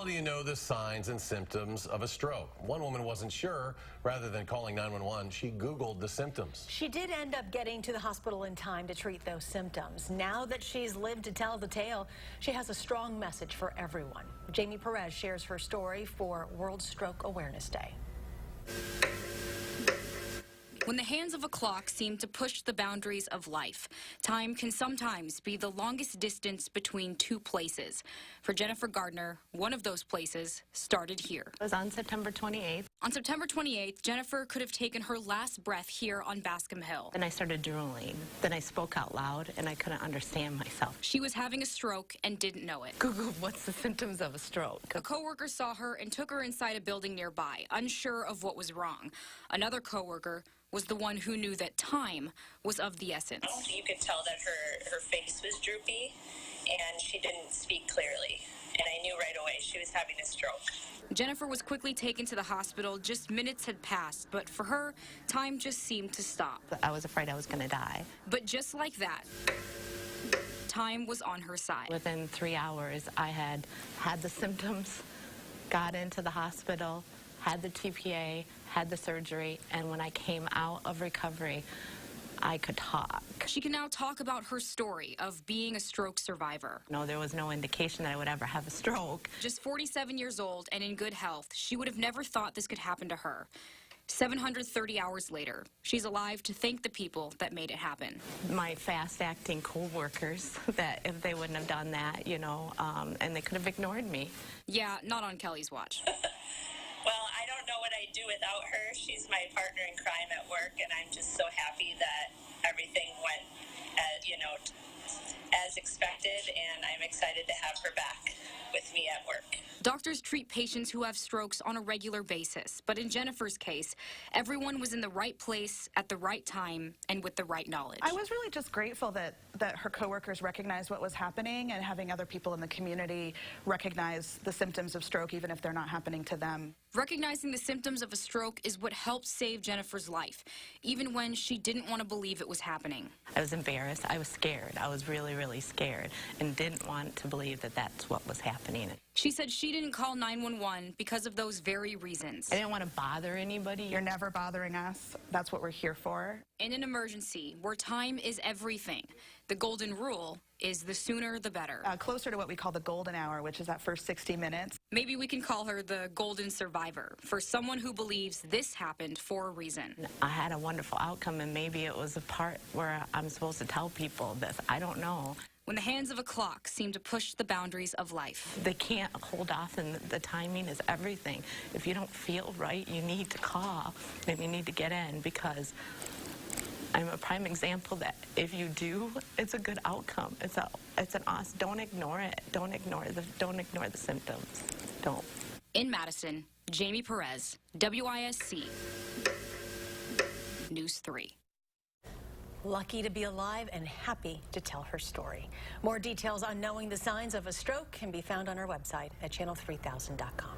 do you know the signs and symptoms of a stroke? One woman wasn't sure. Rather than calling 911, she Googled the symptoms. She did end up getting to the hospital in time to treat those symptoms. Now that she's lived to tell the tale, she has a strong message for everyone. Jamie Perez shares her story for World Stroke Awareness Day. When the hands of a clock seem to push the boundaries of life, time can sometimes be the longest distance between two places. For Jennifer Gardner, one of those places started here. It was on September 28th. On September 28th, Jennifer could have taken her last breath here on Bascom Hill. Then I started drooling. Then I spoke out loud, and I couldn't understand myself. She was having a stroke and didn't know it. Googled what's the symptoms of a stroke. A coworker saw her and took her inside a building nearby, unsure of what was wrong. Another coworker was the one who knew that time was of the essence. You could tell that her face was droopy and she didn't speak clearly. And I knew right away she was having a stroke. Jennifer was quickly taken to the hospital. Just minutes had passed, but for her, time just seemed to stop. I was afraid I was going to die. But just like that, time was on her side. Within 3 hours, I had the symptoms, got into the hospital, had the TPA, had the surgery, and when I came out of recovery, I could talk. She can now talk about her story of being a stroke survivor. No, there was no indication that I would ever have a stroke. Just 47 years old and in good health, she would have never thought this could happen to her. 730 hours later, she's alive to thank the people that made it happen. My fast-acting co-workers, that if they wouldn't have done that, you know, and they could have ignored me. Yeah, not on Kelly's watch. Well, I don't know what I'd do without her. She's my partner in crime at work, and I'm just so happy that everything went, as expected, and I'm excited to have her back with me at work. Doctors treat patients who have strokes on a regular basis, but in Jennifer's case, everyone was in the right place at the right time and with the right knowledge. I was really just grateful that her coworkers recognized what was happening, and having other people in the community recognize the symptoms of stroke even if they're not happening to them. Recognizing the symptoms of a stroke is what helped save Jennifer's life, even when she didn't want to believe it was happening. I was embarrassed. I was scared. I was really, really scared and didn't want to believe that that's what was happening. She said she didn't call 911 because of those very reasons. I didn't want to bother anybody. You're never bothering us. That's what we're here for. In an emergency where time is everything, the golden rule is the sooner the better. Closer to what we call the golden hour, which is that first 60 minutes. Maybe we can call her the golden survivor, for someone who believes this happened for a reason. I had a wonderful outcome, and maybe it was a part where I'm supposed to tell people this. I don't know. When the hands of a clock seem to push the boundaries of life. They can't hold off, and the timing is everything. If you don't feel right, you need to call, and you need to get in, because I'm a prime example that if you do, it's a good outcome. It's an awesome. Don't ignore it. Don't ignore the symptoms. Don't. In Madison, Jamie Perez, WISC News 3. Lucky to be alive and happy to tell her story. More details on knowing the signs of a stroke can be found on our website at channel3000.com.